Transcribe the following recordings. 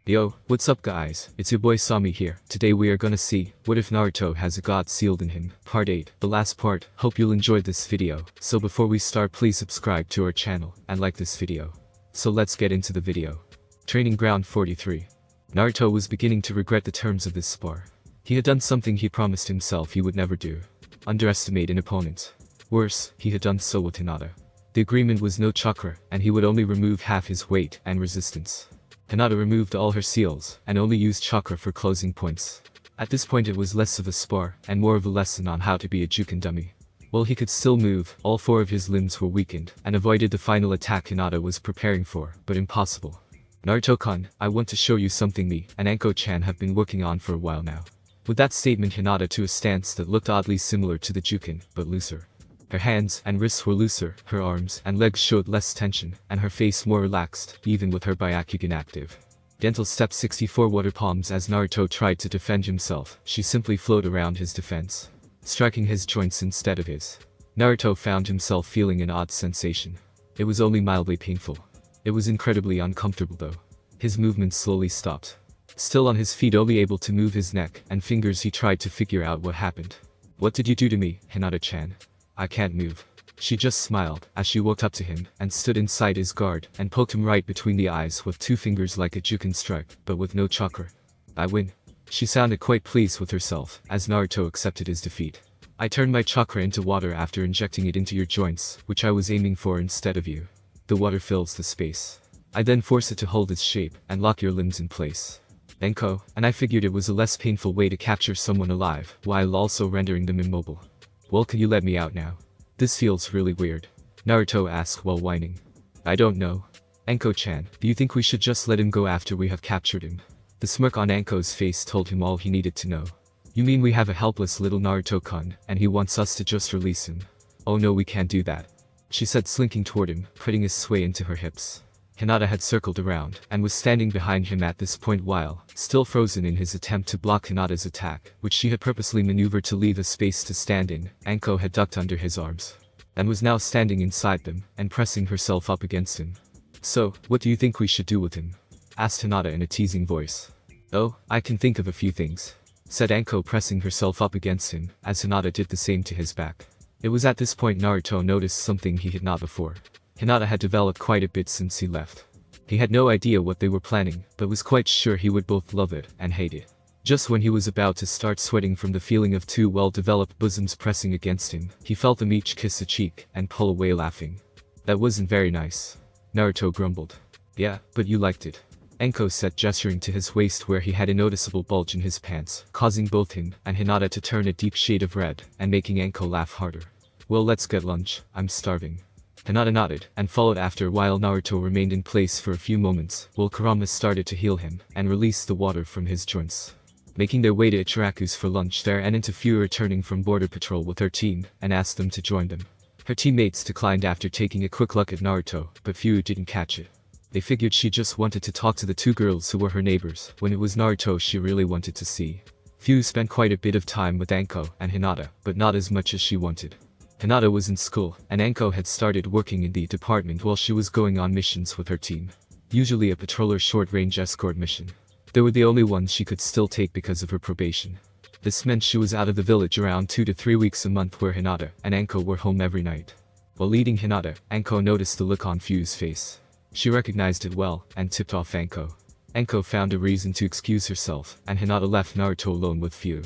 Yo, what's up guys, it's your boy Sami here. Today we are gonna see, what if Naruto has a god sealed in him? Part 8, the last part. Hope you'll enjoy this video. So before we start, please subscribe to our channel, and like this video. So let's get into the video. Training Ground 43. Naruto was beginning to regret the terms of this spar. He had done something he promised himself he would never do. Underestimate an opponent. Worse, he had done so with Hinata. The agreement was no chakra, and he would only remove half his weight and resistance. Hinata removed all her seals, and only used chakra for closing points. At this point it was less of a spar, and more of a lesson on how to be a Juken dummy. While he could still move, all 4 of his limbs were weakened, and avoided the final attack Hinata was preparing for, but impossible. Naruto-kun, I want to show you something me and Anko-chan have been working on for a while now. With that statement Hinata to a stance that looked oddly similar to the Juken, but looser. Her hands and wrists were looser, her arms and legs showed less tension, and her face more relaxed, even with her Byakugan active. Gentle step 64 water palms. As Naruto tried to defend himself, she simply flowed around his defense, striking his joints instead of his. Naruto found himself feeling an odd sensation. It was only mildly painful. It was incredibly uncomfortable though. His movements slowly stopped. Still on his feet, only able to move his neck and fingers, he tried to figure out what happened. What did you do to me, Hinata-chan? I can't move. She just smiled as she walked up to him and stood inside his guard and poked him right between the eyes with 2 fingers like a Juken strike, but with no chakra. I win. She sounded quite pleased with herself as Naruto accepted his defeat. I turned my chakra into water after injecting it into your joints, which I was aiming for instead of you. The water fills the space. I then force it to hold its shape and lock your limbs in place. Enko, and I figured it was a less painful way to capture someone alive, while also rendering them immobile. Well, can you let me out now? This feels really weird. Naruto asked while whining. I don't know. Anko-chan, do you think we should just let him go after we have captured him? The smirk on Anko's face told him all he needed to know. You mean we have a helpless little Naruto-kun, and he wants us to just release him? Oh no, we can't do that, she said, slinking toward him, putting his sway into her hips. Hinata had circled around, and was standing behind him at this point while, still frozen in his attempt to block Hinata's attack, which she had purposely maneuvered to leave a space to stand in. Anko had ducked under his arms, and was now standing inside them, and pressing herself up against him. So, what do you think we should do with him? Asked Hinata in a teasing voice. Oh, I can think of a few things, said Anko, pressing herself up against him, as Hinata did the same to his back. It was at this point Naruto noticed something he had not before. Hinata had developed quite a bit since he left. He had no idea what they were planning, but was quite sure he would both love it and hate it. Just when he was about to start sweating from the feeling of 2 well-developed bosoms pressing against him, he felt them each kiss a cheek and pull away laughing. That wasn't very nice, Naruto grumbled. Yeah, but you liked it, Anko said, gesturing to his waist where he had a noticeable bulge in his pants, causing both him and Hinata to turn a deep shade of red, and making Anko laugh harder. Well, let's get lunch, I'm starving. Hinata nodded, and followed after while Naruto remained in place for a few moments, while Kurama started to heal him, and release the water from his joints. Making their way to Ichiraku's for lunch there, and into Fu returning from border patrol with her team, and asked them to join them. Her teammates declined after taking a quick look at Naruto, but Fu didn't catch it. They figured she just wanted to talk to the 2 girls who were her neighbors, when it was Naruto she really wanted to see. Fu spent quite a bit of time with Anko and Hinata, but not as much as she wanted. Hinata was in school, and Anko had started working in the department while she was going on missions with her team. Usually a patroller short-range escort mission. They were the only ones she could still take because of her probation. This meant she was out of the village around 2 to 3 weeks a month, where Hinata and Anko were home every night. While leading Hinata, Anko noticed the look on Fu's face. She recognized it well, and tipped off Anko. Anko found a reason to excuse herself, and Hinata left Naruto alone with Fu.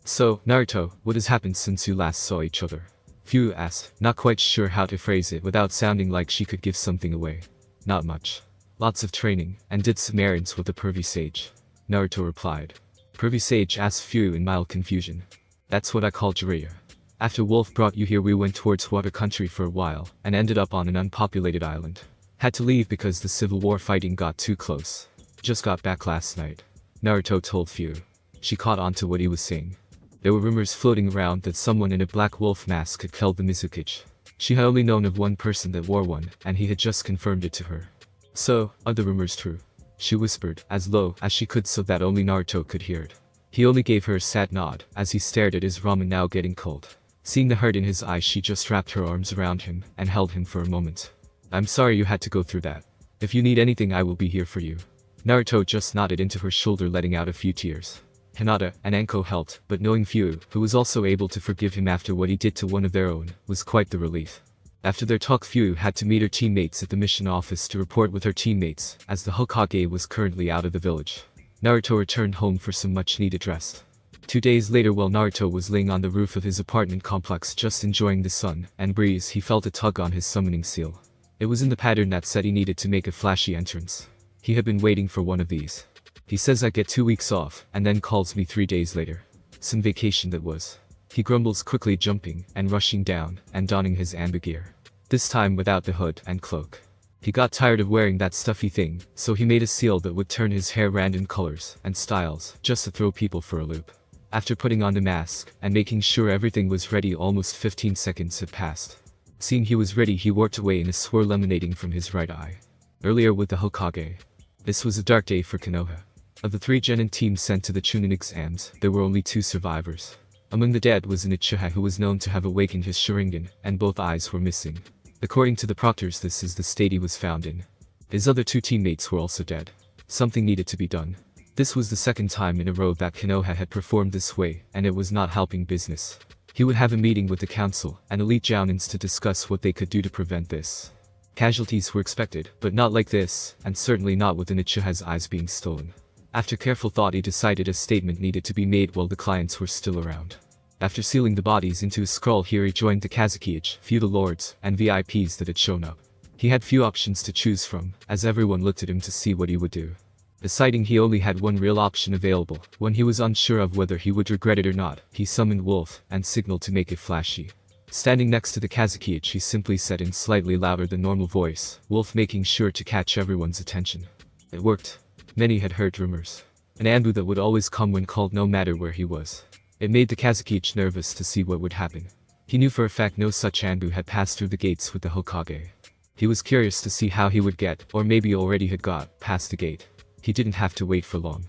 So, Naruto, what has happened since you last saw each other? Fu asked, not quite sure how to phrase it without sounding like she could give something away. Not much. Lots of training, and did some errands with the pervy sage, Naruto replied. Pervy sage? Asked Fu in mild confusion. That's what I call Jiraiya. After Wolf brought you here, we went towards Water Country for a while, and ended up on an unpopulated island. Had to leave because the civil war fighting got too close. Just got back last night, Naruto told Fu. She caught on to what he was saying. There were rumors floating around that someone in a black wolf mask had killed the Mizukage. She had only known of one person that wore one, and he had just confirmed it to her. So, are the rumors true? She whispered, as low as she could so that only Naruto could hear it. He only gave her a sad nod, as he stared at his ramen now getting cold. Seeing the hurt in his eyes, she just wrapped her arms around him, and held him for a moment. I'm sorry you had to go through that. If you need anything, I will be here for you, Naruto just nodded into her shoulder, letting out a few tears. Hinata and Anko helped, but knowing Fyu, who was also able to forgive him after what he did to one of their own, was quite the relief. After their talk, Fyu had to meet her teammates at the mission office to report with her teammates, as the Hokage was currently out of the village. Naruto returned home for some much-needed rest. 2 days later, while Naruto was laying on the roof of his apartment complex just enjoying the sun and breeze, he felt a tug on his summoning seal. It was in the pattern that said he needed to make a flashy entrance. He had been waiting for one of these. He says I get 2 weeks off, and then calls me 3 days later. Some vacation that was. He grumbles, quickly jumping and rushing down and donning his ambu gear. This time without the hood and cloak. He got tired of wearing that stuffy thing, so he made a seal that would turn his hair random colors and styles just to throw people for a loop. After putting on the mask and making sure everything was ready, almost 15 seconds had passed. Seeing he was ready, he walked away in a swirl emanating from his right eye. Earlier with the Hokage. This was a dark day for Konoha. Of the 3 genin teams sent to the Chunin exams, there were only 2 survivors. Among the dead was an Uchiha who was known to have awakened his Sharingan, and both eyes were missing. According to the proctors, this is the state he was found in. His other 2 teammates were also dead. Something needed to be done. This was the 2nd time in a row that Konoha had performed this way, and it was not helping business. He would have a meeting with the council and elite jounins to discuss what they could do to prevent this. Casualties were expected, but not like this, and certainly not with an Uchiha's eyes being stolen. After careful thought, he decided a statement needed to be made while the clients were still around. After sealing the bodies into a scroll here, he joined the Kazukiage, feudal lords, and VIPs that had shown up. He had few options to choose from, as everyone looked at him to see what he would do. Deciding he only had one real option available, when he was unsure of whether he would regret it or not, he summoned Wolf and signaled to make it flashy. Standing next to the Kazukiage, he simply said in slightly louder than normal voice, Wolf making sure to catch everyone's attention. It worked. Many had heard rumors. An ambu that would always come when called, no matter where he was. It made the Kazukiage nervous to see what would happen. He knew for a fact no such ambu had passed through the gates with the Hokage. He was curious to see how he would get, or maybe already had got, past the gate. He didn't have to wait for long.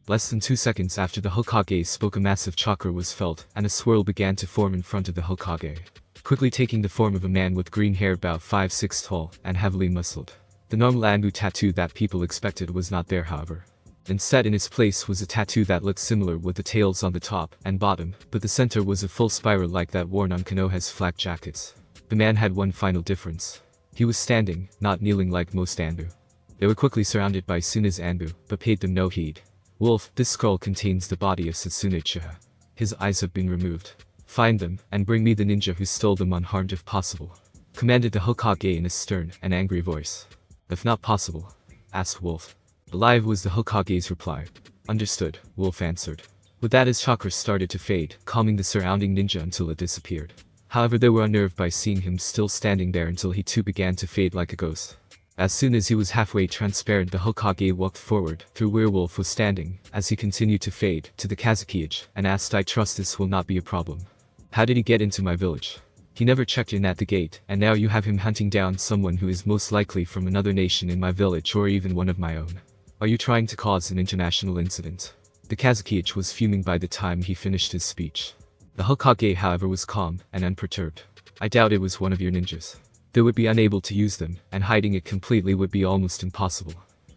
Less than 2 seconds after the Hokage spoke, a massive chakra was felt, and a swirl began to form in front of the Hokage. Quickly taking the form of a man with green hair about 5'6" tall, and heavily muscled. The normal ambu tattoo that people expected was not there, however. Instead, in its place was a tattoo that looked similar with the tails on the top and bottom, but the center was a full spiral like that worn on Konoha's flak jackets. The man had one final difference. He was standing, not kneeling like most ambu. They were quickly surrounded by Suna's ambu, but paid them no heed. Wolf, this scroll contains the body of Sasune Uchiha. His eyes have been removed. Find them, and bring me the ninja who stole them unharmed if possible. Commanded the Hokage in a stern and angry voice. If not possible, asked Wolf. Alive was the Hokage's reply. Understood, Wolf answered. With that, his chakra started to fade, calming the surrounding ninja until it disappeared. However, they were unnerved by seeing him still standing there until he too began to fade like a ghost. As soon as he was halfway transparent, the Hokage walked forward, through where Wolf was standing, as he continued to fade, to the Kazukiage, and asked, I trust this will not be a problem. How did he get into my village? He never checked in at the gate, and now you have him hunting down someone who is most likely from another nation in my village or even one of my own. Are you trying to cause an international incident? The Kazukiage was fuming by the time he finished his speech. The Hokage, however, was calm and unperturbed. I doubt it was one of your ninjas. They would be unable to use them, and hiding it completely would be almost impossible.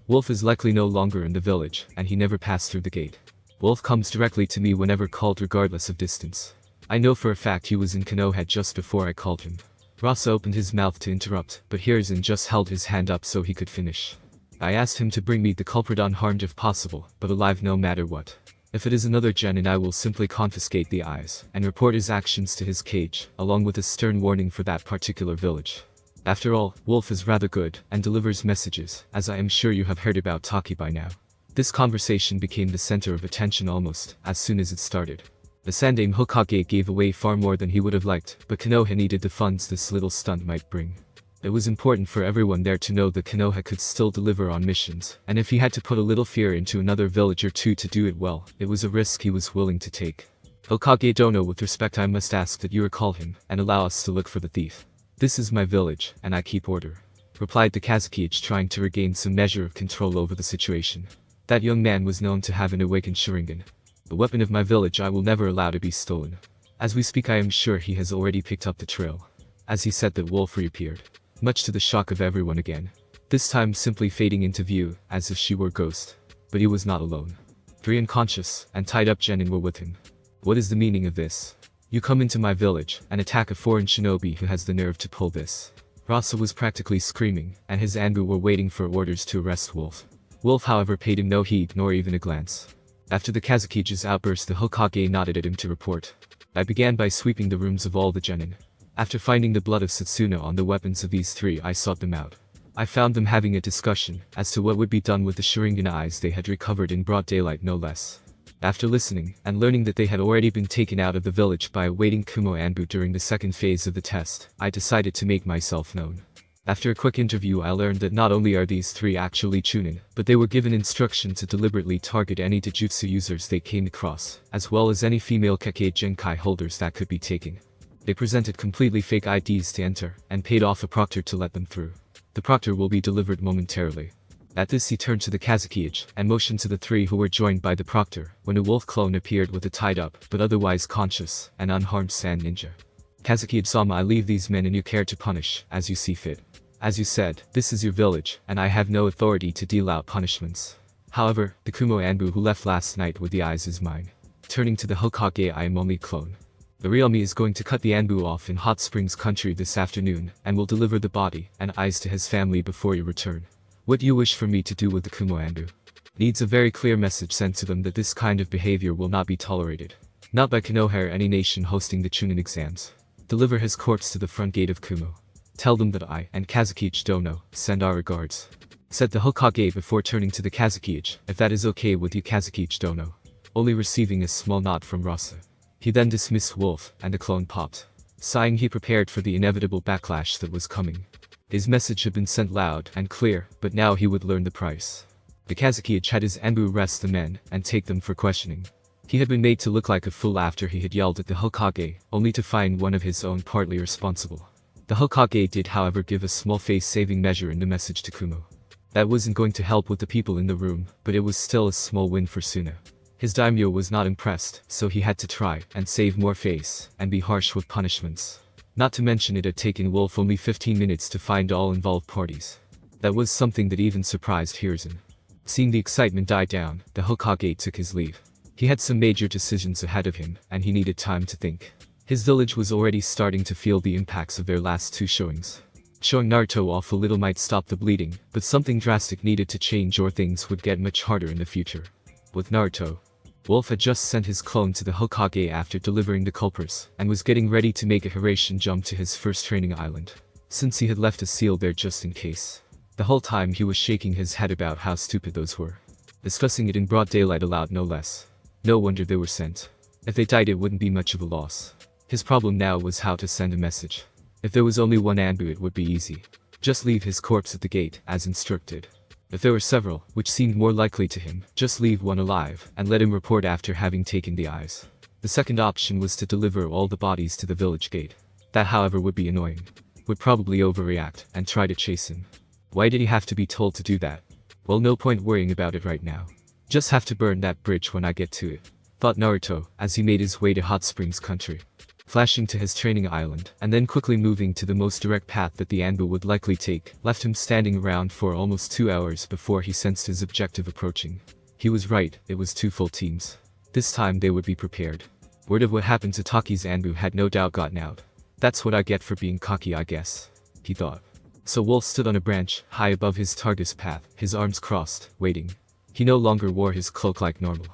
Wolf is likely no longer in the village, and he never passed through the gate. Wolf comes directly to me whenever called, regardless of distance. I know for a fact he was in Konoha just before I called him. Rasa opened his mouth to interrupt, but Hiruzen just held his hand up so he could finish. I asked him to bring me the culprit unharmed if possible, but alive no matter what. If it is another genin, I will simply confiscate the eyes, and report his actions to his cage, along with a stern warning for that particular village. After all, Wolf is rather good, and delivers messages, as I am sure you have heard about Taki by now. This conversation became the center of attention almost, as soon as it started. The Sandaime Hokage gave away far more than he would have liked, but Konoha needed the funds this little stunt might bring. It was important for everyone there to know that Konoha could still deliver on missions, and if he had to put a little fear into another village or two to do it well, it was a risk he was willing to take. Hokage Dono, with respect, I must ask that you recall him, and allow us to look for the thief. This is my village, and I keep order, replied the Kazukiage, trying to regain some measure of control over the situation. That young man was known to have an awakened Sharingan. The weapon of my village I will never allow to be stolen. As we speak, I am sure he has already picked up the trail. As he said that, Wolf reappeared. Much to the shock of everyone again. this time simply fading into view, as if she were a ghost. But he was not alone. 3 unconscious and tied up genin were with him. What is the meaning of this? You come into my village and attack a foreign shinobi who has the nerve to pull this. Rasa was practically screaming, and his Anbu were waiting for orders to arrest Wolf. Wolf however paid him no heed nor even a glance. After the Kazukige's outburst, the Hokage nodded at him to report. I began by sweeping the rooms of all the genin. After finding the blood of Satsuna on the weapons of these 3, I sought them out. I found them having a discussion as to what would be done with the Sharingan eyes they had recovered in broad daylight, no less. After listening and learning that they had already been taken out of the village by awaiting Kumo Anbu during the second phase of the test, I decided to make myself known. After a quick interview, I learned that not only are these 3 actually Chunin, but they were given instruction to deliberately target any Taijutsu users they came across, as well as any female Kekkei Genkai holders that could be taken. They presented completely fake IDs to enter, and paid off a proctor to let them through. The proctor will be delivered momentarily. At this he turned to the Kazukige, and motioned to the 3 who were joined by the proctor, when a wolf clone appeared with a tied-up, but otherwise conscious, and unharmed sand ninja. Kazukige-sama, I leave these men in your care to punish, as you see fit. As you said, this is your village, and I have no authority to deal out punishments. However, the Kumo Anbu who left last night with the eyes is mine. Turning to the Hokage, I am only clone. The real me is going to cut the Anbu off in Hot Springs country this afternoon, and will deliver the body and eyes to his family before you return. What do you wish for me to do with the Kumo Anbu? Needs a very clear message sent to them that this kind of behavior will not be tolerated. Not by Konoha or any nation hosting the Chunin exams. Deliver his corpse to the front gate of Kumo. Tell them that I and Kazukige Dono send our regards. Said the Hokage before turning to the Kazukige, if that is okay with you Kazukige Dono. Only receiving a small nod from Rasa. He then dismissed Wolf, and the clone popped. Sighing, he prepared for the inevitable backlash that was coming. His message had been sent loud and clear, but now he would learn the price. The Kazukige had his Anbu arrest the men and take them for questioning. He had been made to look like a fool after he had yelled at the Hokage, only to find one of his own partly responsible. The Hokage did however give a small face-saving measure in the message to Kumo. That wasn't going to help with the people in the room, but it was still a small win for Suna. His daimyo was not impressed, so he had to try and save more face and be harsh with punishments. Not to mention it had taken Wolf only 15 minutes to find all involved parties. That was something that even surprised Hiruzen. Seeing the excitement die down, the Hokage took his leave. He had some major decisions ahead of him, and he needed time to think. His village was already starting to feel the impacts of their last 2 showings. Showing Naruto off a little might stop the bleeding, but something drastic needed to change or things would get much harder in the future. With Naruto, Wolf had just sent his clone to the Hokage after delivering the culprits, and was getting ready to make a Hiraition jump to his first training island. Since he had left a seal there just in case. The whole time he was shaking his head about how stupid those were. Discussing it in broad daylight aloud, no less. No wonder they were sent. If they died it wouldn't be much of a loss. His problem now was how to send a message. If there was only one Anbu it would be easy. Just leave his corpse at the gate, as instructed. If there were several, which seemed more likely to him, just leave one alive, and let him report after having taken the eyes. The second option was to deliver all the bodies to the village gate. That however would be annoying. Would probably overreact, and try to chase him. Why did he have to be told to do that? Well, no point worrying about it right now. Just have to burn that bridge when I get to it. Thought Naruto, as he made his way to Hot Springs country. Flashing to his training island, and then quickly moving to the most direct path that the Anbu would likely take, left him standing around for almost 2 hours before he sensed his objective approaching. He was right, it was 2 full teams. This time they would be prepared. Word of what happened to Taki's Anbu had no doubt gotten out. That's what I get for being cocky, I guess, he thought. So Wolf stood on a branch, high above his target's path, his arms crossed, waiting. He no longer wore his cloak like normal.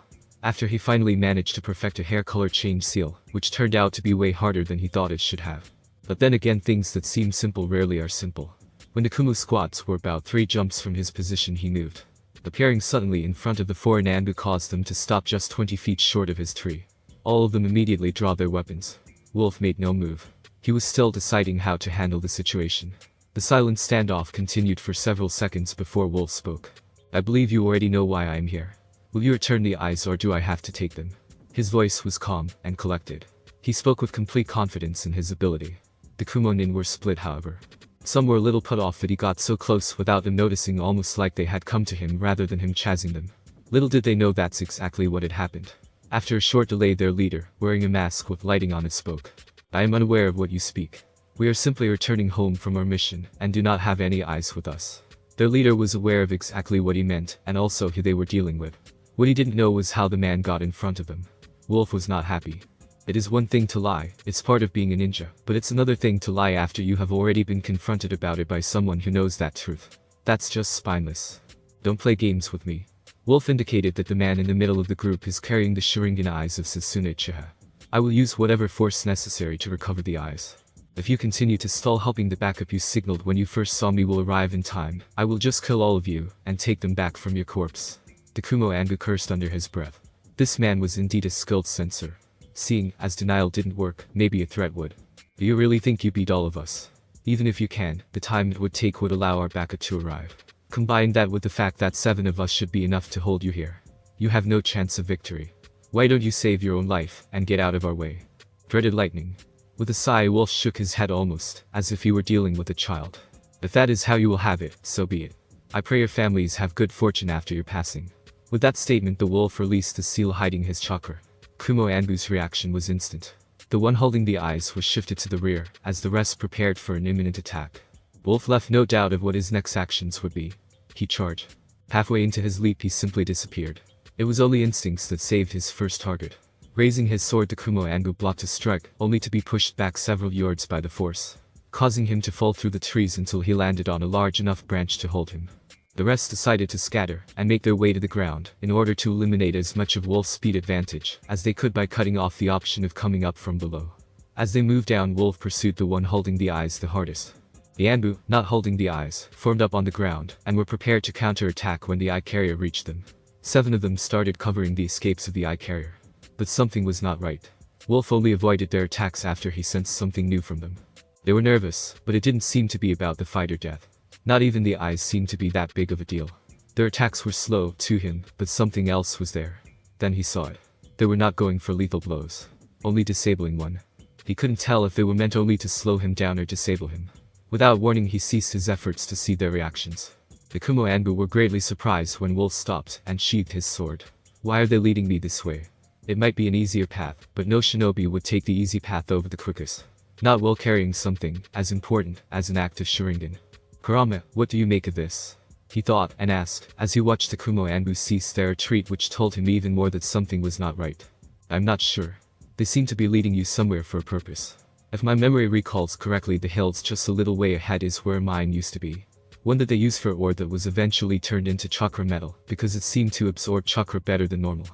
After he finally managed to perfect a hair color change seal, which turned out to be way harder than he thought it should have. But then again, things that seem simple rarely are simple. When the Kumu squats were about 3 jumps from his position, he moved. Appearing suddenly in front of the foreign Anbu caused them to stop just 20 feet short of his tree. All of them immediately draw their weapons. Wolf made no move. He was still deciding how to handle the situation. The silent standoff continued for several seconds before Wolf spoke. I believe you already know why I am here. Will you return the eyes or do I have to take them? His voice was calm and collected. He spoke with complete confidence in his ability. The Kumonin were split however. Some were a little put off that he got so close without them noticing, almost like they had come to him rather than him chasing them. Little did they know that's exactly what had happened. After a short delay, their leader, wearing a mask with lighting on it, spoke. I am unaware of what you speak. We are simply returning home from our mission and do not have any eyes with us. Their leader was aware of exactly what he meant and also who they were dealing with. What he didn't know was how the man got in front of him. Wolf was not happy. It is one thing to lie, it's part of being a ninja, but it's another thing to lie after you have already been confronted about it by someone who knows that truth. That's just spineless. Don't play games with me. Wolf indicated that the man in the middle of the group is carrying the Sharingan eyes of Sasune Uchiha. I will use whatever force necessary to recover the eyes. If you continue to stall, hoping the backup you signaled when you first saw me will arrive in time, I will just kill all of you and take them back from your corpse. Takumo Anbu cursed under his breath. This man was indeed a skilled censor. Seeing as denial didn't work, maybe a threat would. Do you really think you beat all of us? Even if you can, the time it would take would allow our backup to arrive. Combine that with the fact that 7 of us should be enough to hold you here. You have no chance of victory. Why don't you save your own life and get out of our way? Dreaded lightning. With a sigh, Wolf shook his head almost as if he were dealing with a child. If that is how you will have it, so be it. I pray your families have good fortune after your passing. With that statement, the wolf released the seal hiding his chakra. Kumo Anbu's reaction was instant. The one holding the eyes was shifted to the rear, as the rest prepared for an imminent attack. Wolf left no doubt of what his next actions would be. He charged. Halfway into his leap, he simply disappeared. It was only instincts that saved his first target. Raising his sword, Kumo Anbu blocked a strike, only to be pushed back several yards by the force, causing him to fall through the trees until he landed on a large enough branch to hold him. The rest decided to scatter and make their way to the ground in order to eliminate as much of Wolf's speed advantage as they could by cutting off the option of coming up from below. As they moved down, Wolf pursued the one holding the eyes the hardest. The Anbu, not holding the eyes, formed up on the ground and were prepared to counter-attack when the eye carrier reached them. 7 of them started covering the escapes of the eye carrier. But something was not right. Wolf only avoided their attacks after he sensed something new from them. They were nervous, but it didn't seem to be about the fight or death. Not even the eyes seemed to be that big of a deal. Their attacks were slow to him, but something else was there. Then he saw it. They were not going for lethal blows. Only disabling one. He couldn't tell if they were meant only to slow him down or disable him. Without warning, he ceased his efforts to see their reactions. The Kumo Anbu were greatly surprised when Wolf stopped and sheathed his sword. Why are they leading me this way? It might be an easier path, but no shinobi would take the easy path over the quickest. Not while carrying something as important as an active Sharingan. Kurama, what do you make of this? He thought and asked, as he watched the Kumo Anbu cease their retreat, which told him even more that something was not right. I'm not sure. They seem to be leading you somewhere for a purpose. If my memory recalls correctly, the hills just a little way ahead is where mine used to be. One that they used for ore that was eventually turned into chakra metal, because it seemed to absorb chakra better than normal.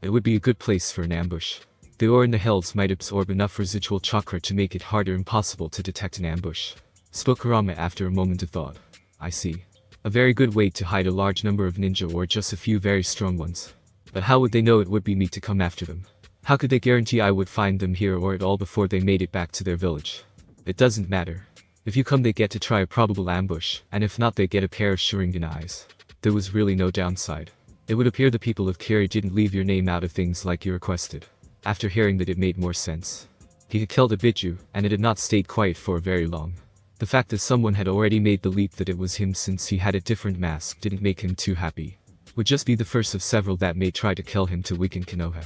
It would be a good place for an ambush. The ore in the hills might absorb enough residual chakra to make it harder impossible to detect an ambush. Spoke Kurama after a moment of thought. I see. A very good way to hide a large number of ninja or just a few very strong ones. But how would they know it would be me to come after them? How could they guarantee I would find them here or at all before they made it back to their village? It doesn't matter. If you come, they get to try a probable ambush, and if not, they get a pair of Sharingan eyes. There was really no downside. It would appear the people of Kiri didn't leave your name out of things like you requested. After hearing that, it made more sense. He had killed a Biju, and it had not stayed quiet for very long. The fact that someone had already made the leap that it was him since he had a different mask didn't make him too happy. Would just be the first of several that may try to kill him to weaken Konoha.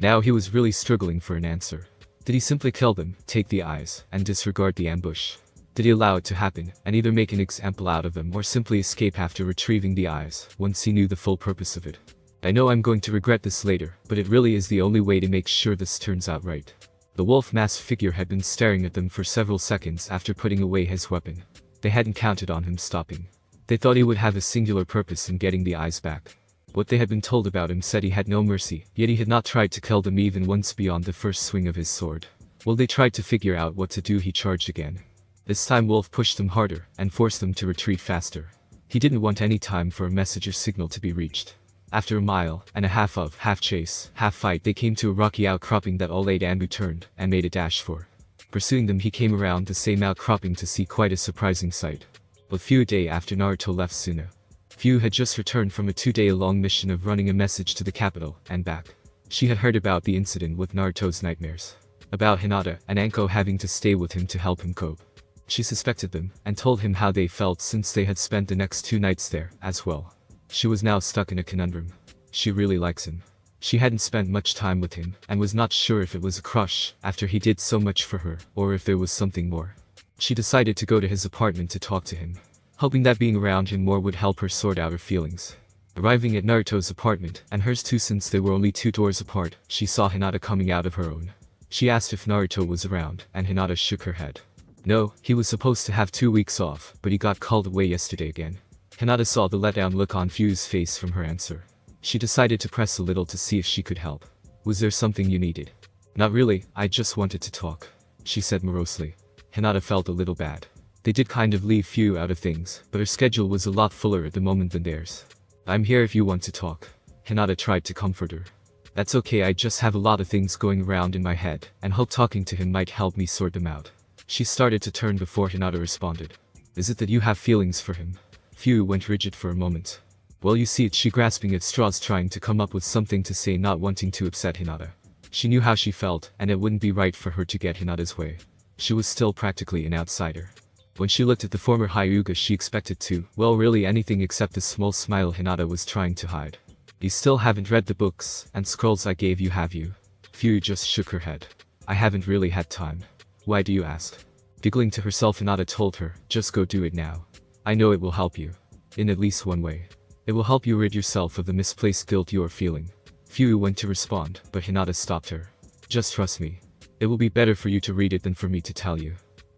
Now he was really struggling for an answer. Did he simply kill them, take the eyes, and disregard the ambush? Did he allow it to happen, and either make an example out of them or simply escape after retrieving the eyes, once he knew the full purpose of it? I know I'm going to regret this later, but it really is the only way to make sure this turns out right. The wolf mask figure had been staring at them for several seconds after putting away his weapon. They hadn't counted on him stopping. They thought he would have a singular purpose in getting the eyes back. What they had been told about him said he had no mercy, yet he had not tried to kill them even once beyond the first swing of his sword. While they tried to figure out what to do, he charged again. This time Wolf pushed them harder and forced them to retreat faster. He didn't want any time for a messenger signal to be reached. After a mile and a half of half chase, half fight, they came to a rocky outcropping that all 8 Anbu turned and made a dash for. Pursuing them, he came around the same outcropping to see quite a surprising sight. But few day after Naruto left Suna, Fu had just returned from a 2-day-long mission of running a message to the capital and back. She had heard about the incident with Naruto's nightmares. About Hinata and Anko having to stay with him to help him cope. She suspected them and told him how they felt since they had spent the next 2 nights there as well. She was now stuck in a conundrum. She really likes him. She hadn't spent much time with him and was not sure if it was a crush after he did so much for her or if there was something more. She decided to go to his apartment to talk to him. hoping that being around him more would help her sort out her feelings. Arriving at Naruto's apartment, and hers too since they were only 2 doors apart, she saw Hinata coming out of her own. She asked if Naruto was around, and Hinata shook her head. No, he was supposed to have 2 weeks off, but he got called away yesterday again. Hinata saw the letdown look on Fu's face from her answer. She decided to press a little to see if she could help. Was there something you needed? Not really, I just wanted to talk, she said morosely. Hinata felt a little bad. They did kind of leave Fu out of things, but her schedule was a lot fuller at the moment than theirs. I'm here if you want to talk. Hinata tried to comfort her. That's okay, I just have a lot of things going around in my head, and hope talking to him might help me sort them out. She started to turn before Hinata responded. Is it that you have feelings for him? Fu went rigid for a moment. Well, you see it, she grasping at straws, trying to come up with something to say, not wanting to upset Hinata. She knew how she felt, and it wouldn't be right for her to get Hinata's way. She was still practically an outsider. When she looked at the former Hyuga, she expected to, well, really anything except the small smile Hinata was trying to hide. You still haven't read the books and scrolls I gave you, have you? Fu just shook her head. I haven't really had time. Why do you ask? Giggling to herself, Hinata told her, just go do it now. I know it will help you. In at least one way. It will help you rid yourself of the misplaced guilt you are feeling. Fu went to respond, but Hinata stopped her. Just trust me. It will be better for you to read it than for me to tell you.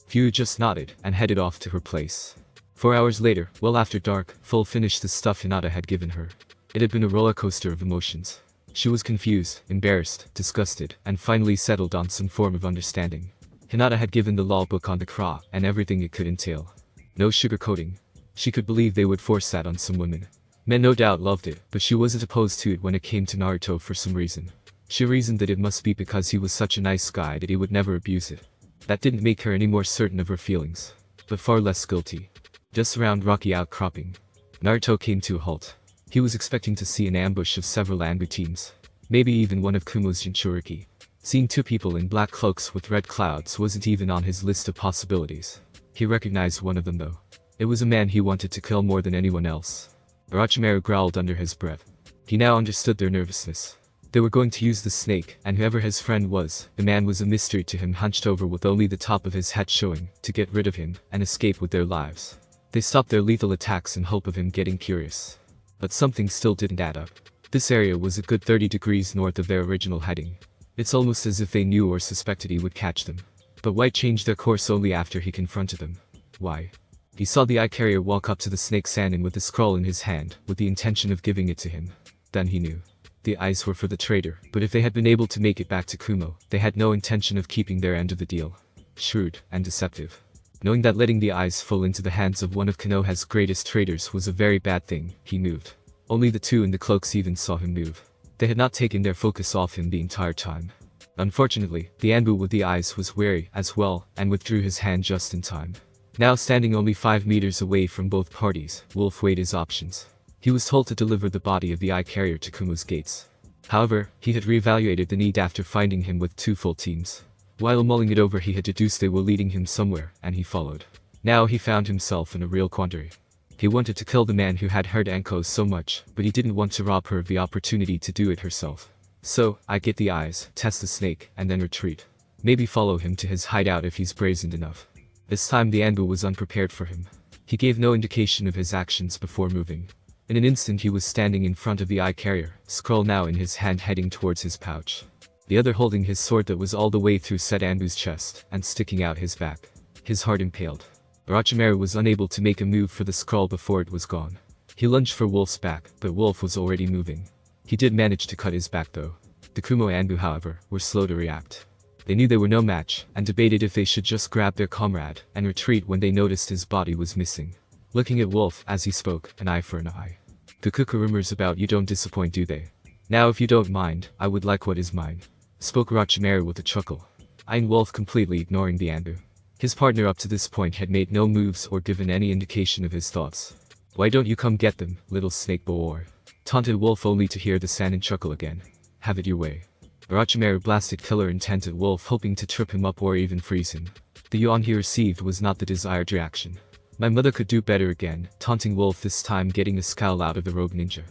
Fu just nodded and headed off to her place. 4 hours later, well after dark, Full finished the stuff Hinata had given her. It had been a roller coaster of emotions. She was confused, embarrassed, disgusted, and finally settled on some form of understanding. Hinata had given the law book on the Kra, and everything it could entail. No sugarcoating. She could believe they would force that on some women. Men no doubt loved it, but she wasn't opposed to it when it came to Naruto for some reason. She reasoned that it must be because he was such a nice guy that he would never abuse it. That didn't make her any more certain of her feelings, but far less guilty. Just around rocky outcropping, Naruto came to a halt. He was expecting to see an ambush of several Anbu teams, maybe even one of Kumo's Jinchuriki. Seeing 2 people in black cloaks with red clouds wasn't even on his list of possibilities. He recognized one of them though. It was a man he wanted to kill more than anyone else. Orochimaru growled under his breath. He now understood their nervousness. They were going to use the snake, and whoever his friend was, the man was a mystery to him, hunched over with only the top of his head showing, to get rid of him and escape with their lives. They stopped their lethal attacks in hope of him getting curious. But something still didn't add up. This area was a good 30 degrees north of their original heading. It's almost as if they knew or suspected he would catch them. But White changed their course only after he confronted them. Why? He saw the eye carrier walk up to the snake Sannin with the scroll in his hand, with the intention of giving it to him. Then he knew. The eyes were for the traitor, but if they had been able to make it back to Kumo, they had no intention of keeping their end of the deal. Shrewd and deceptive. Knowing that letting the eyes fall into the hands of one of Konoha's greatest traitors was a very bad thing, he moved. Only the 2 in the cloaks even saw him move. They had not taken their focus off him the entire time. Unfortunately, the Anbu with the eyes was wary as well, and withdrew his hand just in time. Now standing only 5 meters away from both parties, Wolf weighed his options. He was told to deliver the body of the eye carrier to Kumo's gates. However, he had reevaluated the need after finding him with 2 full teams. While mulling it over, he had deduced they were leading him somewhere, and he followed. Now he found himself in a real quandary. He wanted to kill the man who had hurt Anko so much, but he didn't want to rob her of the opportunity to do it herself. So, I get the eyes, test the snake, and then retreat. Maybe follow him to his hideout if he's brazened enough. This time the Anbu was unprepared for him. He gave no indication of his actions before moving. In an instant he was standing in front of the eye carrier, scroll now in his hand heading towards his pouch. The other holding his sword that was all the way through said Anbu's chest, and sticking out his back. His heart impaled. Orochimaru was unable to make a move for the scroll before it was gone. He lunged for Wolf's back, but Wolf was already moving. He did manage to cut his back though. The Kumo Anbu, however, were slow to react. They knew they were no match, and debated if they should just grab their comrade, and retreat when they noticed his body was missing. Looking at Wolf as he spoke, an eye for an eye. The Kuka rumors about you don't disappoint, do they? Now if you don't mind, I would like what is mine. Spoke Orochimaru with a chuckle. Eyeing Wolf, completely ignoring the Anbu. His partner up to this point had made no moves or given any indication of his thoughts. Why don't you come get them, little snake boy? Taunted Wolf, only to hear the Sannin chuckle again. Have it your way. Orochimaru blasted killer intent at Wolf, hoping to trip him up or even freeze him. The yawn he received was not the desired reaction. My mother could do better again, taunting Wolf, this time getting a scowl out of the rogue ninja.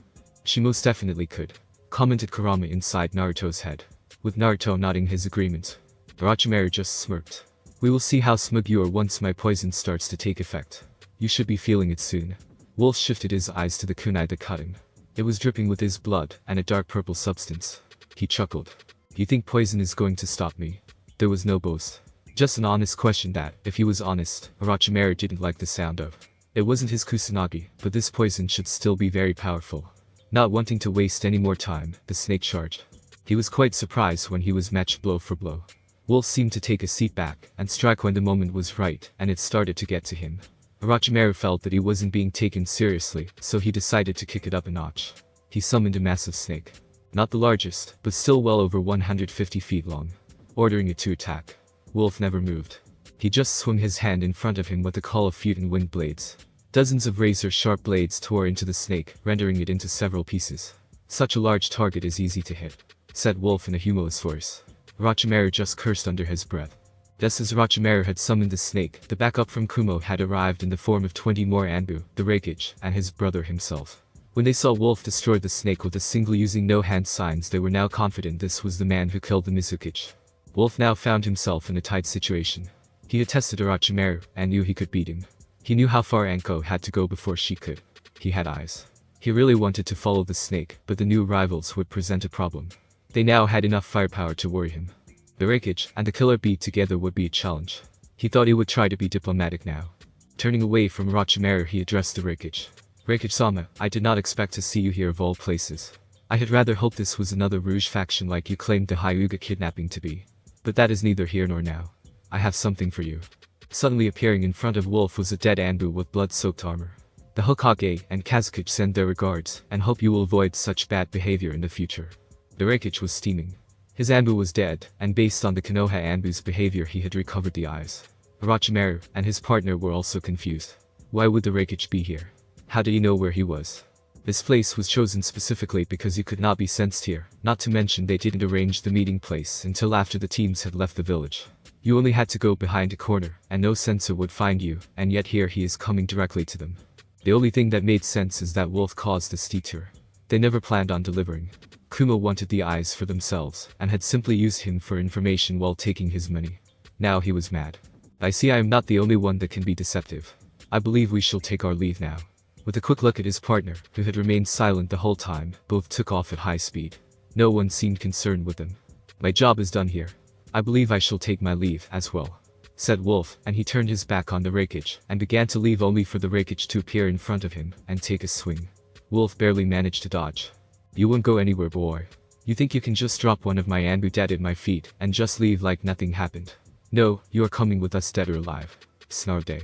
She most definitely could, commented Kurama inside Naruto's head. With Naruto nodding his agreement. Orochimaru just smirked. We will see how smug you are once my poison starts to take effect. You should be feeling it soon. Wolf shifted his eyes to the kunai that cut him. It was dripping with his blood and a dark purple substance. He chuckled. You think poison is going to stop me? There was no boast. Just an honest question that, if he was honest, Orochimaru didn't like the sound of. It wasn't his kusanagi, but this poison should still be very powerful. Not wanting to waste any more time, the snake charged. He was quite surprised when he was matched blow for blow. Wolf seemed to take a seat back and strike when the moment was right, and it started to get to him. Orochimaru felt that he wasn't being taken seriously, so he decided to kick it up a notch. He summoned a massive snake. Not the largest, but still well over 150 feet long. Ordering it to attack. Wolf never moved. He just swung his hand in front of him with the call of feud and wind blades. Dozens of razor-sharp blades tore into the snake, rendering it into several pieces. Such a large target is easy to hit, said Wolf in a humorous voice. Orochimaru just cursed under his breath. Just as Orochimaru had summoned the snake, the backup from Kumo had arrived in the form of 20 more Anbu, the Raikage, and his brother himself. When they saw Wolf destroy the snake with a single using no hand signs, they were now confident this was the man who killed the Mizukage. Wolf now found himself in a tight situation. He had tested Orochimaru and knew he could beat him. He knew how far Anko had to go before she could. He had eyes. He really wanted to follow the snake, but the new rivals would present a problem. They now had enough firepower to worry him. The Raikage and the Killer Bee together would be a challenge. He thought he would try to be diplomatic now. Turning away from Orochimaru, he addressed the Raikage. Raikage-sama, I did not expect to see you here of all places. I had rather hoped this was another Rouge faction like you claimed the Hyuga kidnapping to be. But that is neither here nor now. I have something for you. Suddenly appearing in front of Wolf was a dead Anbu with blood-soaked armor. The Hokage and Kazekage send their regards and hope you will avoid such bad behavior in the future. The Raikage was steaming. His Anbu was dead, and based on the Konoha Anbu's behavior he had recovered the eyes. Orochimaru and his partner were also confused. Why would the Raikage be here? How did he know where he was? This place was chosen specifically because he could not be sensed here, not to mention they didn't arrange the meeting place until after the teams had left the village. You only had to go behind a corner, and no sensor would find you, and yet here he is coming directly to them. The only thing that made sense is that Wolf caused this detour. They never planned on delivering. Kumo wanted the eyes for themselves, and had simply used him for information while taking his money. Now he was mad. I see I am not the only one that can be deceptive. I believe we shall take our leave now. With a quick look at his partner, who had remained silent the whole time, both took off at high speed. No one seemed concerned with them. My job is done here. I believe I shall take my leave as well, said Wolf, and he turned his back on the Raikage, and began to leave only for the Raikage to appear in front of him and take a swing. Wolf barely managed to dodge. You won't go anywhere, boy. You think you can just drop one of my Anbu dead at my feet and just leave like nothing happened? No, you are coming with us dead or alive, snarled Day.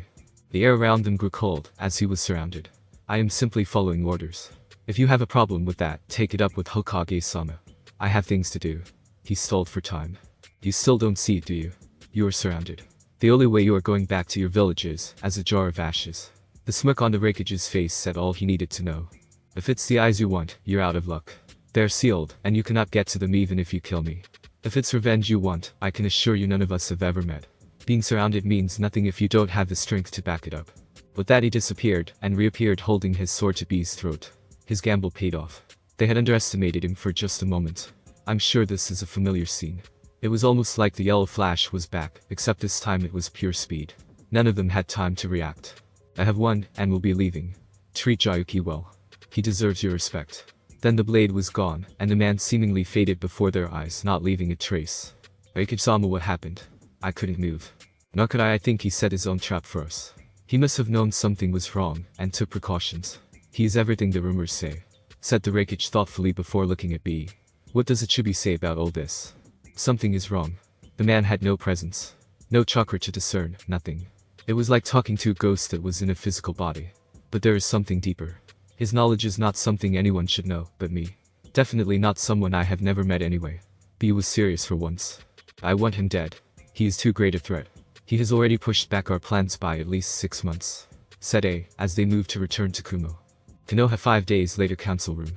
The air around them grew cold as he was surrounded. I am simply following orders. If you have a problem with that, take it up with Hokage-sama. I have things to do. He stalled for time. You still don't see it, do you? You are surrounded. The only way you are going back to your village is as a jar of ashes. The smirk on the Raikage's face said all he needed to know. If it's the eyes you want, you're out of luck. They're sealed, and you cannot get to them even if you kill me. If it's revenge you want, I can assure you none of us have ever met. Being surrounded means nothing if you don't have the strength to back it up. With that he disappeared, and reappeared holding his sword to Bee's throat. His gamble paid off. They had underestimated him for just a moment. I'm sure this is a familiar scene. It was almost like the yellow flash was back, except this time it was pure speed. None of them had time to react. I have won, and will be leaving. Treat Jayuki well. He deserves your respect. Then the blade was gone, and the man seemingly faded before their eyes, not leaving a trace. Raikage-sama, what happened? I couldn't move. Nor could I think he set his own trap for us. He must have known something was wrong, and took precautions. He is everything the rumors say, said the Raikage thoughtfully before looking at Bee. What does Ichibi say about all this? Something is wrong. The man had no presence. No chakra to discern, nothing. It was like talking to a ghost that was in a physical body. But there is something deeper. His knowledge is not something anyone should know, but me. Definitely not someone I have never met anyway. B was serious for once. I want him dead. He is too great a threat. He has already pushed back our plans by at least 6 months, said A, as they moved to return to Kumo. Konoha 5 days later, council room.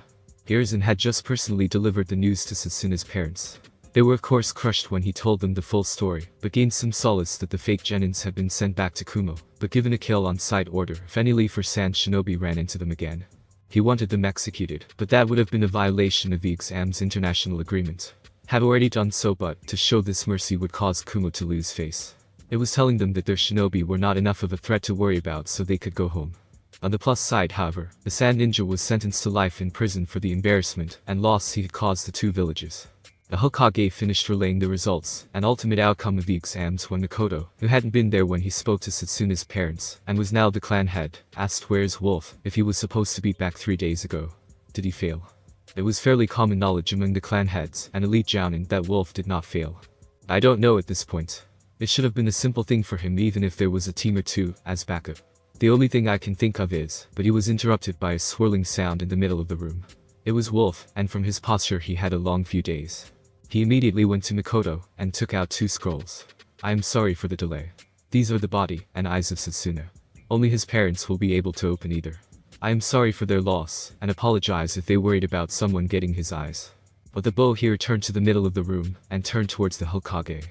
Hiruzen had just personally delivered the news to Sasuna's parents. They were of course crushed when he told them the full story, but gained some solace that the fake genins had been sent back to Kumo, but given a kill on sight order if any Lee for Sand shinobi ran into them again. He wanted them executed, but that would have been a violation of the exam's international agreement. Had already done so, but to show this mercy would cause Kumo to lose face. It was telling them that their shinobi were not enough of a threat to worry about, so they could go home. On the plus side, however, the Sand Ninja was sentenced to life in prison for the embarrassment and loss he had caused the two villages. The Hokage finished relaying the results and ultimate outcome of the exams when Makoto, who hadn't been there when he spoke to Satsuna's parents and was now the clan head, asked where's Wolf if he was supposed to be back 3 days ago. Did he fail? It was fairly common knowledge among the clan heads and elite jounin that Wolf did not fail. I don't know at this point. It should have been a simple thing for him even if there was a team or two as backup. The only thing I can think of is, but he was interrupted by a swirling sound in the middle of the room. It was Wolf, and from his posture he had a long few days. He immediately went to Makoto and took out 2 scrolls. I am sorry for the delay. These are the body and eyes of Satsuna. Only his parents will be able to open either. I am sorry for their loss and apologize if they worried about someone getting his eyes. But the bow here turned to the middle of the room and turned towards the Hokage.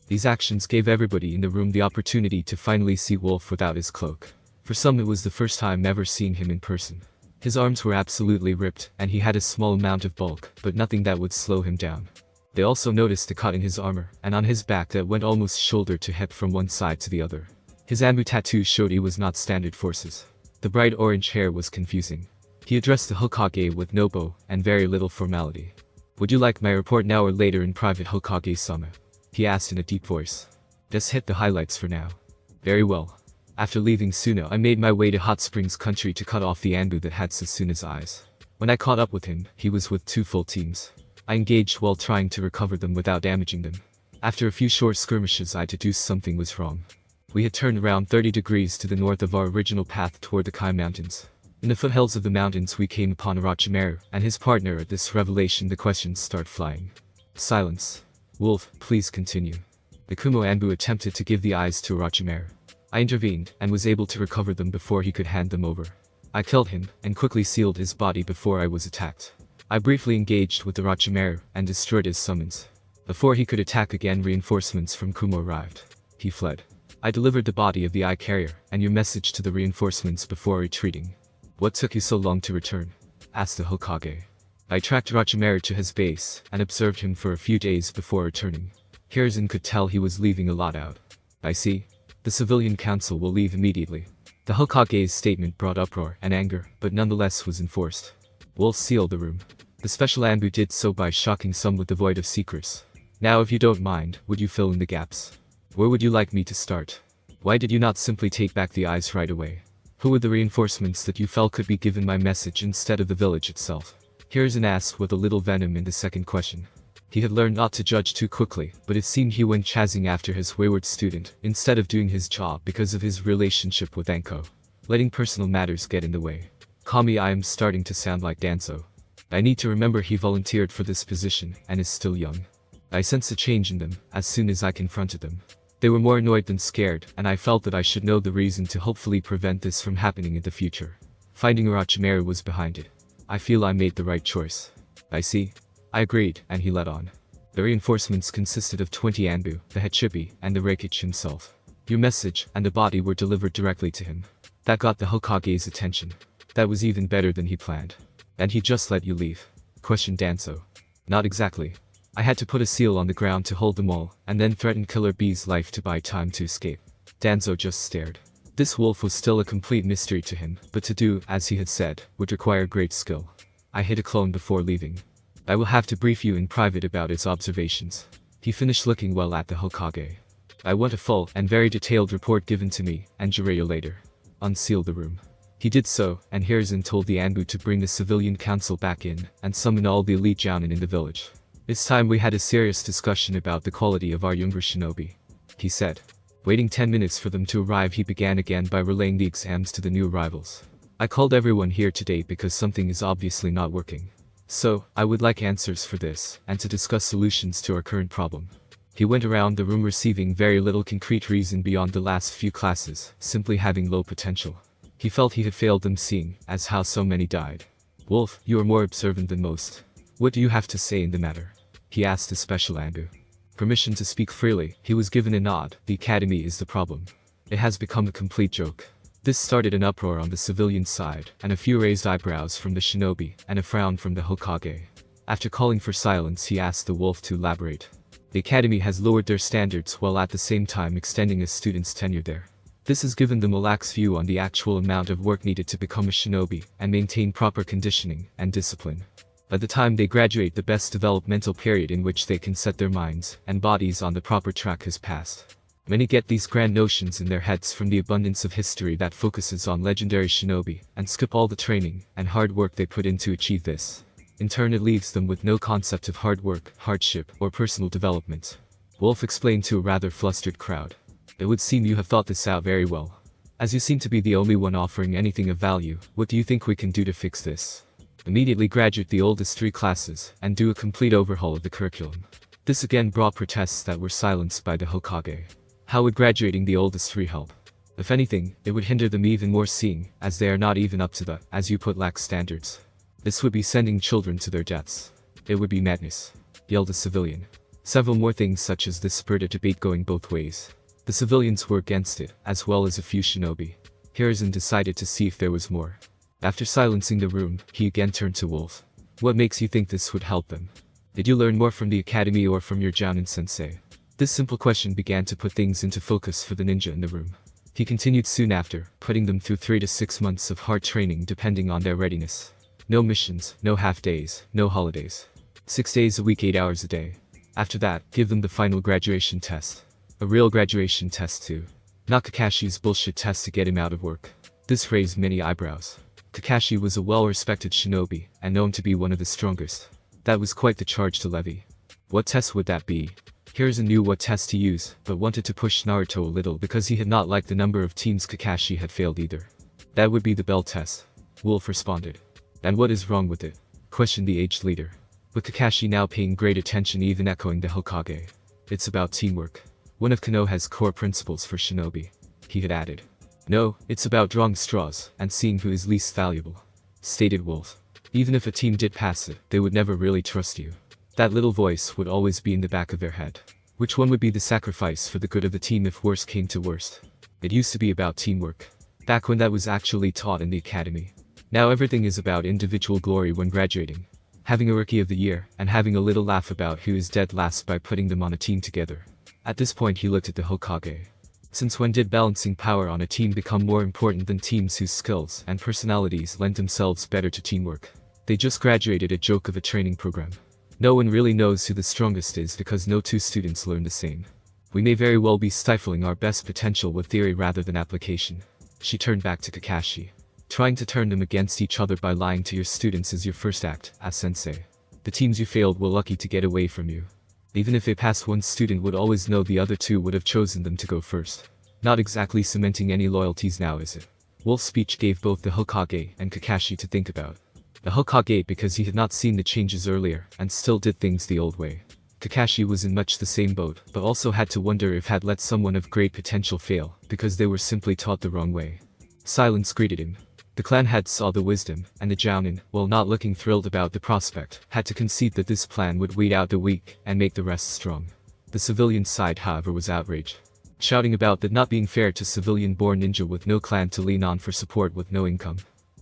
These actions gave everybody in the room the opportunity to finally see Wolf without his cloak. For some it was the first time ever seeing him in person. His arms were absolutely ripped and he had a small amount of bulk, but nothing that would slow him down. They also noticed the cut in his armor and on his back that went almost shoulder to hip from one side to the other. His Anbu tattoo showed he was not standard forces. The bright orange hair was confusing. He addressed the Hokage with no bow and very little formality. Would you like my report now or later in private, Hokage-sama? He asked in a deep voice. Just hit the highlights for now. Very well. After leaving Suno, I made my way to Hot Springs country to cut off the Anbu that had Sasuna's eyes. When I caught up with him, he was with 2 full teams. I engaged while trying to recover them without damaging them. After a few short skirmishes I deduced something was wrong. We had turned around 30 degrees to the north of our original path toward the Kai Mountains. In the foothills of the mountains we came upon Orochimaru and his partner. At this revelation the questions start flying. Silence. Wolf, please continue. The Kumo Anbu attempted to give the eyes to Orochimaru. I intervened and was able to recover them before he could hand them over. I killed him and quickly sealed his body before I was attacked. I briefly engaged with Orochimaru and destroyed his summons. Before he could attack again, reinforcements from Kumo arrived. He fled. I delivered the body of the eye carrier and your message to the reinforcements before retreating. What took you so long to return? Asked the Hokage. I tracked Orochimaru to his base and observed him for a few days before returning. Hiruzen could tell he was leaving a lot out. I see. The civilian council will leave immediately. The Hokage's statement brought uproar and anger, but nonetheless was enforced. Wolf sealed the room. The special Anbu did so by shocking some with the void of secrets. Now if you don't mind, would you fill in the gaps? Where would you like me to start? Why did you not simply take back the eyes right away? Who were the reinforcements that you felt could be given my message instead of the village itself? Hiruzen asked with a little venom in the second question. He had learned not to judge too quickly, but it seemed he went chasing after his wayward student instead of doing his job because of his relationship with Anko. Letting personal matters get in the way. Kami, I am starting to sound like Danzo. I need to remember he volunteered for this position and is still young. I sensed a change in them as soon as I confronted them. They were more annoyed than scared, and I felt that I should know the reason to hopefully prevent this from happening in the future. Finding Orochimaru was behind it. I feel I made the right choice. I see. I agreed, and he led on. The reinforcements consisted of 20 Anbu, the Hachibi, and the Reikich himself. Your message and the body were delivered directly to him. That got the Hokage's attention. That was even better than he planned. And he just let you leave? Questioned Danzo. Not exactly. I had to put a seal on the ground to hold them all, and then threaten Killer Bee's life to buy time to escape. Danzo just stared. This wolf was still a complete mystery to him, but to do, as he had said, would require great skill. I hid a clone before leaving. I will have to brief you in private about its observations. He finished looking well at the Hokage. I want a full and very detailed report given to me, and Jiraiya later. Unseal the room. He did so, and Hiruzen told the Anbu to bring the civilian council back in, and summon all the elite jounin in the village. It's time we had a serious discussion about the quality of our younger shinobi. He said. Waiting 10 minutes for them to arrive, he began again by relaying the exams to the new arrivals. I called everyone here today because something is obviously not working. So, I would like answers for this, and to discuss solutions to our current problem. He went around the room receiving very little concrete reason beyond the last few classes, simply having low potential. He felt he had failed them, seeing as how so many died. Wolf, you are more observant than most. What do you have to say in the matter? He asked the special Anbu. Permission to speak freely, he was given a nod. The academy is the problem. It has become a complete joke. This started an uproar on the civilian side, and a few raised eyebrows from the shinobi, and a frown from the Hokage. After calling for silence, he asked the wolf to elaborate. The academy has lowered their standards while at the same time extending a student's tenure there. This has given them a lax view on the actual amount of work needed to become a shinobi and maintain proper conditioning and discipline. By the time they graduate, the best developmental period in which they can set their minds and bodies on the proper track has passed. Many get these grand notions in their heads from the abundance of history that focuses on legendary shinobi and skip all the training and hard work they put in to achieve this. In turn, it leaves them with no concept of hard work, hardship, or personal development. Wolf explained to a rather flustered crowd. It would seem you have thought this out very well. As you seem to be the only one offering anything of value, what do you think we can do to fix this? Immediately graduate the oldest 3 classes and do a complete overhaul of the curriculum. This again brought protests that were silenced by the Hokage. How would graduating the oldest 3 help? If anything, it would hinder them even more, seeing as they are not even up to the, as you put, lax standards. This would be sending children to their deaths. It would be madness, yelled a civilian. Several more things such as this spurred a debate going both ways. The civilians were against it, as well as a few shinobi. Hiruzen decided to see if there was more. After silencing the room, he again turned to Wolf. What makes you think this would help them? Did you learn more from the academy or from your Jounin sensei? This simple question began to put things into focus for the ninja in the room. He continued soon after, putting them through 3 to 6 months of hard training depending on their readiness. No missions, no half days, no holidays. 6 days a week, 8 hours a day. After that, give them the final graduation test. A real graduation test too. Not Kakashi's bullshit test to get him out of work. This raised many eyebrows. Kakashi was a well-respected shinobi, and known to be one of the strongest. That was quite the charge to levy. What test would that be? Hiruzen knew what test to use, but wanted to push Naruto a little because he had not liked the number of teams Kakashi had failed either. That would be the bell test. Wolf responded. And what is wrong with it? Questioned the aged leader. With Kakashi now paying great attention, even echoing the Hokage. It's about teamwork. One of Konoha's core principles for shinobi. He had added. No, it's about drawing straws and seeing who is least valuable. Stated Wolf. Even if a team did pass it, they would never really trust you. That little voice would always be in the back of their head. Which one would be the sacrifice for the good of the team if worst came to worst? It used to be about teamwork. Back when that was actually taught in the academy. Now everything is about individual glory when graduating. Having a rookie of the year and having a little laugh about who is dead last by putting them on a team together. At this point he looked at the Hokage. Since when did balancing power on a team become more important than teams whose skills and personalities lend themselves better to teamwork? They just graduated a joke of a training program. No one really knows who the strongest is because no 2 students learn the same. We may very well be stifling our best potential with theory rather than application. She turned back to Kakashi. Trying to turn them against each other by lying to your students is your first act, as sensei. The teams you failed were lucky to get away from you. Even if they passed, one student would always know the other 2 would have chosen them to go first. Not exactly cementing any loyalties now, is it? Wolf's speech gave both the Hokage and Kakashi to think about. The Hokage because he had not seen the changes earlier and still did things the old way. Kakashi was in much the same boat, but also had to wonder if had let someone of great potential fail because they were simply taught the wrong way. Silence greeted him. The clan head saw the wisdom, and the Jounin, while not looking thrilled about the prospect, had to concede that this plan would weed out the weak and make the rest strong. The civilian side, however, was outraged. Shouting about that not being fair to civilian-born ninja with no clan to lean on for support with no income.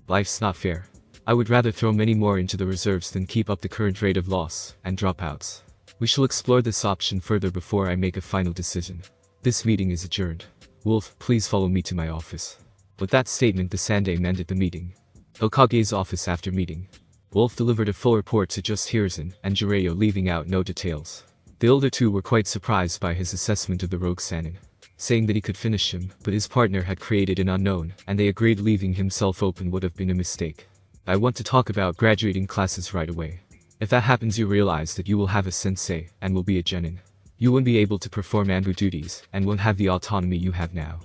Life's not fair. I would rather throw many more into the reserves than keep up the current rate of loss and dropouts. We shall explore this option further before I make a final decision. This meeting is adjourned. Wolf, please follow me to my office. With that statement, the Sandaime ended the meeting. Hokage's office after meeting. Wolf delivered a full report to just Hiruzen and Jiraiya, leaving out no details. The older 2 were quite surprised by his assessment of the rogue Sannin, saying that he could finish him, but his partner had created an unknown, and they agreed leaving himself open would have been a mistake. I want to talk about graduating classes right away. If that happens, you realize that you will have a sensei and will be a genin. You won't be able to perform Anbu duties and won't have the autonomy you have now.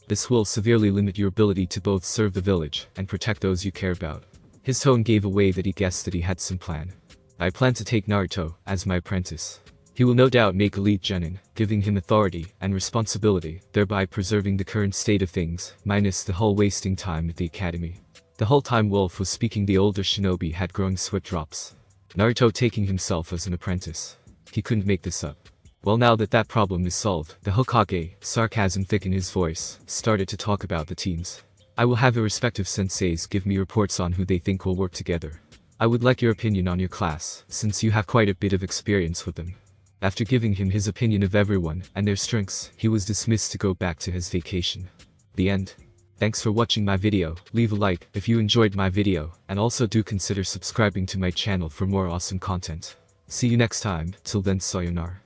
This will severely limit your ability to both serve the village and protect those you care about. His tone gave away that he guessed that he had some plan. I plan to take Naruto as my apprentice. He will no doubt make elite genin, giving him authority and responsibility, thereby preserving the current state of things, minus the whole wasting time at the academy. The whole time Wolf was speaking, the older shinobi had growing sweat drops. Naruto taking himself as an apprentice. He couldn't make this up. Well, now that that problem is solved, the Hokage, sarcasm thick in his voice, started to talk about the teams. I will have the respective senseis give me reports on who they think will work together. I would like your opinion on your class, since you have quite a bit of experience with them. After giving him his opinion of everyone and their strengths, he was dismissed to go back to his vacation. The end. Thanks for watching my video. Leave a like if you enjoyed my video, and also do consider subscribing to my channel for more awesome content. See you next time. Till then, sayonara.